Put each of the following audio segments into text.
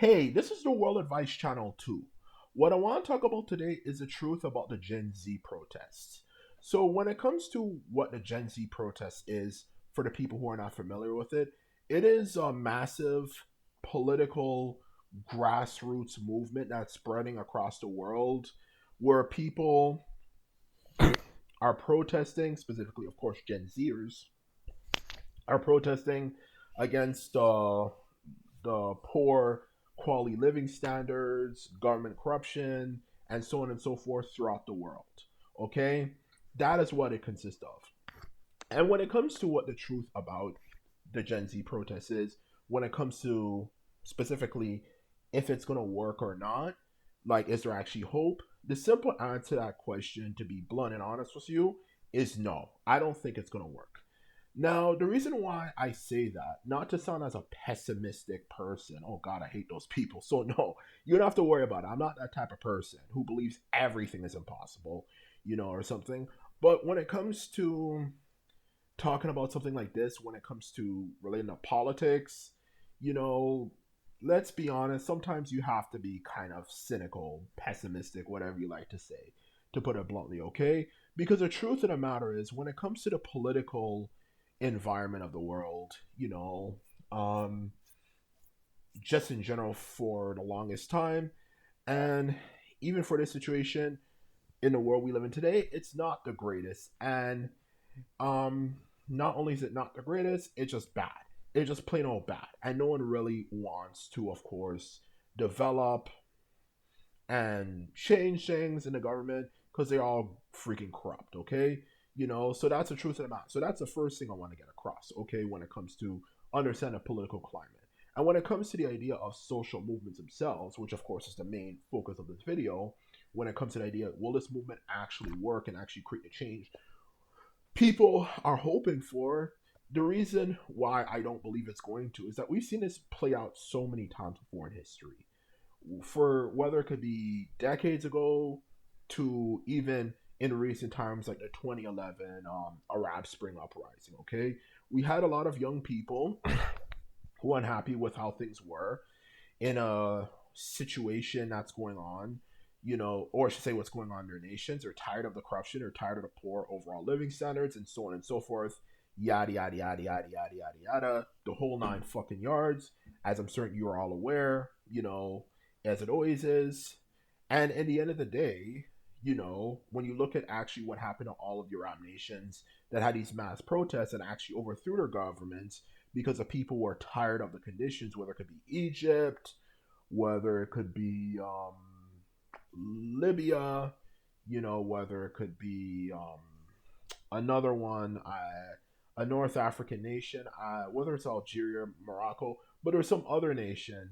Hey, this is the World Advice Channel 2. What I want to talk about today is the truth about the Gen Z protests. So, when it comes to what the Gen Z protest is, for the people who are not familiar with it, it is a massive political grassroots movement that's spreading across the world where people are protesting, specifically, of course, Gen Zers, are protesting against the poor quality living standards, government corruption, and so on and so forth throughout the world. Okay? That is what it consists of. And when it comes to what the truth about the Gen Z protest is, when it comes to specifically if it's going to work or not, like, is there actually hope? The simple answer to that question, to be blunt and honest with you, is no. I don't think it's going to work. Now, the reason why I say that, not to sound as a pessimistic person, oh God, I hate those people. So, no, you don't have to worry about it. I'm not that type of person who believes everything is impossible, or something. But when it comes to talking about something like this, when it comes to relating to politics, you know, let's be honest, sometimes you have to be kind of cynical, pessimistic, whatever you like to say, to put it bluntly, okay? Because the truth of the matter is, when it comes to the political environment of the world, um, just in general for the longest time, and even for this situation in the world we live in today, it's not the greatest. And um, not only is it not the greatest, it's just bad. It's just plain old bad. And no one really wants to, of course, develop and change things in the government because they're all freaking corrupt, okay? So that's the truth of the matter. So that's the first thing I want to get across, okay, when it comes to understand the political climate. And when it comes to the idea of social movements themselves, which of course is the main focus of this video, when it comes to the idea, will this movement actually work and actually create a change people are hoping for? The reason why I don't believe it's going to is that we've seen this play out so many times before in history. For whether it could be decades ago to even in recent times, like the 2011 Arab Spring uprising. Okay, we had a lot of young people who are unhappy with how things were in a situation that's going on, or I should say what's going on in their nations. They're tired of the corruption, they're tired of the poor overall living standards, and so on and so forth. Yada, yada, yada, yada, yada, yada, yada. The whole nine fucking yards, as I'm certain you are all aware, as it always is. And in the end of the day, when you look at actually what happened to all of the Arab nations that had these mass protests and actually overthrew their governments because the people were tired of the conditions, whether it could be Egypt, whether it could be Libya, whether it could be another one, a North African nation, whether it's Algeria, Morocco, but there's some other nation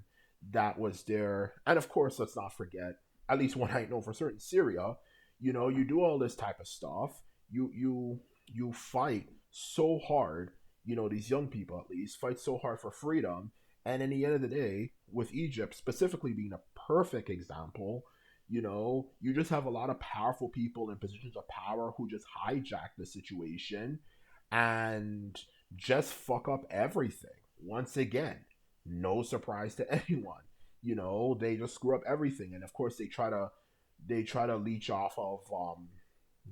that was there. And of course, let's not forget, at least one I know for certain, Syria. You do all this type of stuff. You fight so hard. These young people at least fight so hard for freedom. And in the end of the day, with Egypt specifically being a perfect example, you just have a lot of powerful people in positions of power who just hijack the situation and just fuck up everything. Once again, no surprise to anyone. They just screw up everything, and of course they try to leech off of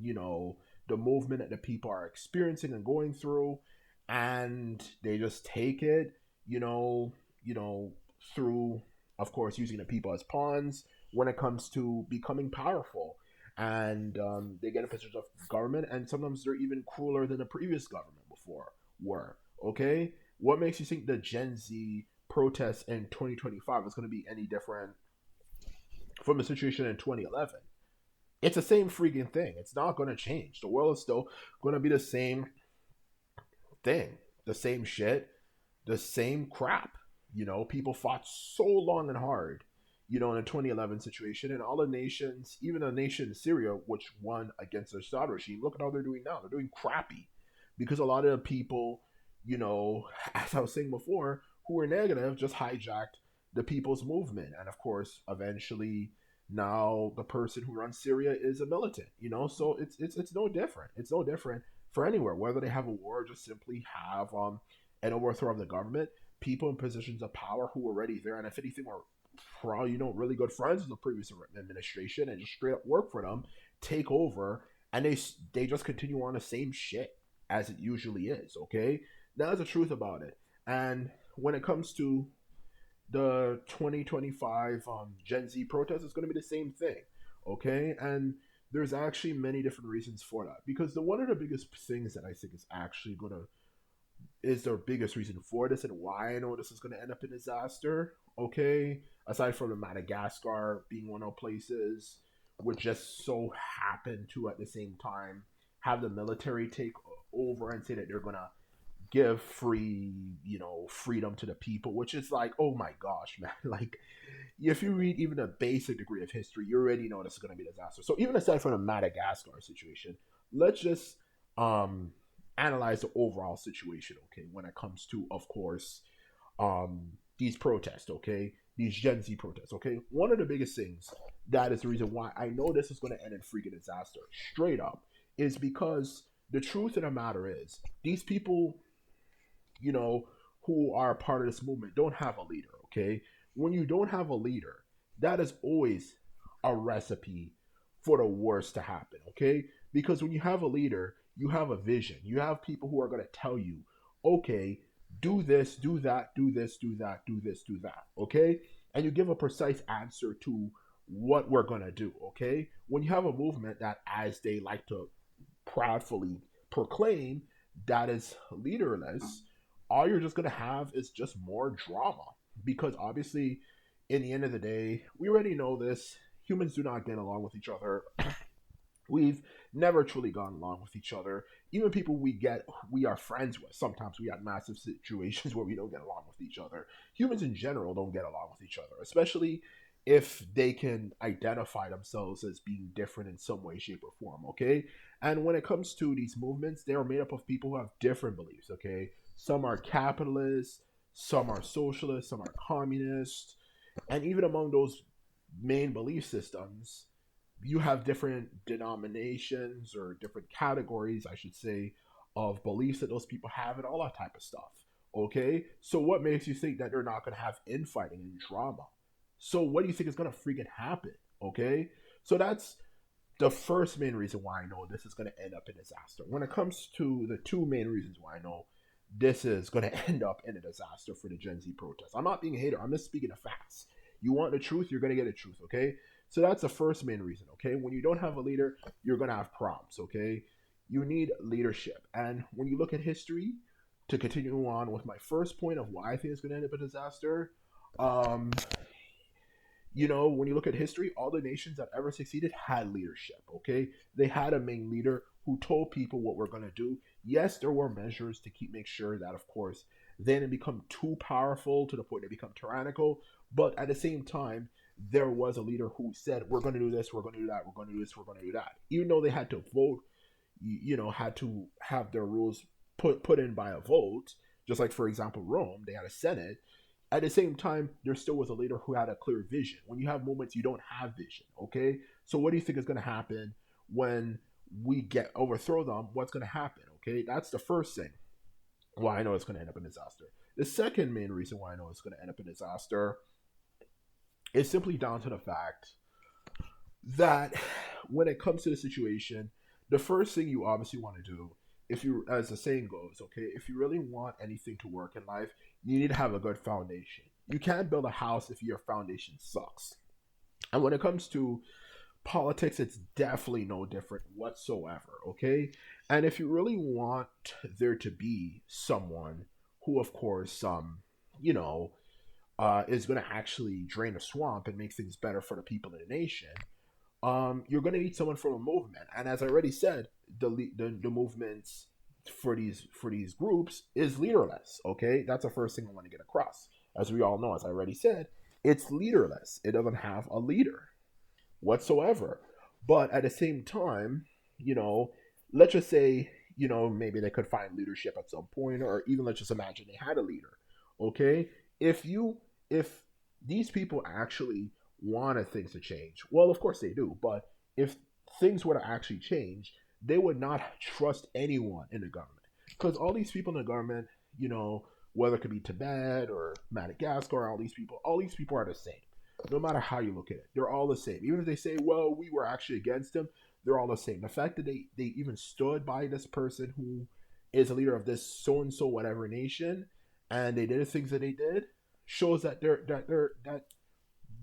you know, the movement that the people are experiencing and going through, and they just take it, through, of course, using the people as pawns when it comes to becoming powerful. And they get a position of government, and sometimes they're even crueler than the previous government before were. Okay, what makes you think the Gen Z protests in 2025 is going to be any different from the situation in 2011? It's the same freaking thing. It's not going to change. The world is still going to be the same thing, the same shit, the same crap. People fought so long and hard, in the 2011 situation, and all the nations, even the nation Syria, which won against the Assad regime, look at how they're doing now. They're doing crappy because a lot of the people, as I was saying before, who were negative just hijacked the people's movement. And of course, eventually, now the person who runs Syria is a militant, so it's no different. It's no different for anywhere, whether they have a war or just simply have an overthrow of the government. People in positions of power who were already there, and if anything, were probably, really good friends with the previous administration and just straight up work for them, take over, and they just continue on the same shit as it usually is. Okay, that's the truth about it. And when it comes to the 2025 Gen Z protest, it's going to be the same thing. Okay, and there's actually many different reasons for that, because the one of the biggest things that I think is actually going to is their biggest reason for this and why I know this is going to end up in disaster. Okay, aside from the Madagascar being one of the places, which just so happen to at the same time have the military take over and say that they're gonna give freedom to the people, which is like, oh my gosh, man. Like, if you read even a basic degree of history, you already know this is going to be a disaster. So even aside from the Madagascar situation, let's just um analyze the overall situation, okay, when it comes to, of course, these protests, okay, these Gen Z protests, okay. One of the biggest things that is the reason why I know this is going to end in freaking disaster, straight up, is because the truth of the matter is these people, you know, who are part of this movement don't have a leader, okay? When you don't have a leader, that is always a recipe for the worst to happen, okay? Because when you have a leader, you have a vision. You have people who are going to tell you, okay, do this, do that, do this, do that, do this, do that, okay? And you give a precise answer to what we're going to do, okay? When you have a movement that, as they like to proudly proclaim, that is leaderless, all you're just gonna have is just more drama. Because obviously, in the end of the day, we already know this. Humans do not get along with each other. We've never truly gotten along with each other. Even people we are friends with, sometimes we have massive situations where we don't get along with each other. Humans in general don't get along with each other, especially if they can identify themselves as being different in some way, shape, or form, okay? And when it comes to these movements, they are made up of people who have different beliefs, okay? Some are capitalists, some are socialists, some are communists, and even among those main belief systems, you have different denominations or different categories, I should say, of beliefs that those people have and all that type of stuff. Okay? So what makes you think that they're not gonna have infighting and drama? So what do you think is gonna freaking happen? Okay? So that's the first main reason why I know this is gonna end up in disaster. When it comes to the two main reasons why I know this is gonna end up in a disaster for the Gen Z protest. I'm not being a hater, I'm just speaking of facts. You want the truth, you're gonna get the truth, okay? So that's the first main reason, okay? When you don't have a leader, you're gonna have problems, okay? You need leadership. And when you look at history, to continue on with my first point of why I think it's gonna end up a disaster, um, when you look at history, all the nations that ever succeeded had leadership, okay? They had a main leader who told people what we're gonna do. Yes, there were measures to make sure that, of course, they didn't become too powerful to the point they become tyrannical, but at the same time, there was a leader who said, we're going to do this, we're going to do that, we're going to do this, we're going to do that. Even though they had to vote, had to have their rules put in by a vote, just like, for example, Rome, they had a Senate. At the same time, there still was a leader who had a clear vision. When you have moments, you don't have vision, okay? So what do you think is going to happen when we get overthrow them? What's going to happen, okay? That's the first thing why I know it's going to end up in disaster. The second main reason why I know it's going to end up in disaster is simply down to the fact that when it comes to the situation, the first thing you obviously want to do, if you, as the saying goes, okay, if you really want anything to work in life, you need to have a good foundation. You can't build a house if your foundation sucks. And when it comes to politics, it's definitely no different whatsoever, okay? And if you really want there to be someone who, of course, is going to actually drain a swamp and make things better for the people in the nation, you're going to need someone from a movement. And as I already said, the movements for these groups is leaderless. Okay, that's the first thing I want to get across. As we all know, as I already said, it's leaderless. It doesn't have a leader whatsoever. But at the same time, let's just say, maybe they could find leadership at some point, or even let's just imagine they had a leader. Okay, if these people actually wanted things to change, well, of course they do. But if things were to actually change, they would not trust anyone in the government, because all these people in the government, whether it could be Tibet or Madagascar, all these people are the same. No matter how you look at it, they're all the same. Even if they say, well, we were actually against him, they're all the same. The fact that they even stood by this person who is a leader of this so and so whatever nation, and they did the things that they did, shows that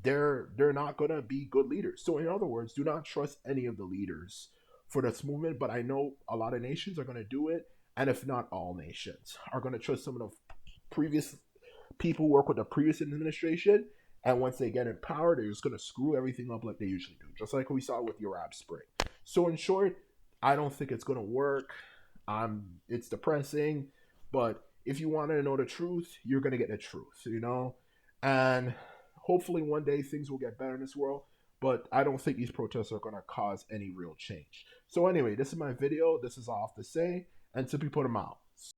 they're not gonna be good leaders. So in other words, do not trust any of the leaders for this movement. But I know a lot of nations are gonna do it, and if not all nations are gonna trust some of the previous people who work with the previous administration. And once they get in power, they're just gonna screw everything up like they usually do, just like we saw with Arab Spring. So in short, I don't think it's gonna work. It's depressing, but if you want to know the truth, you're gonna get the truth, and hopefully one day things will get better in this world. But I don't think these protests are gonna cause any real change. So anyway, this is my video. This is all I have to say, and simply put them out.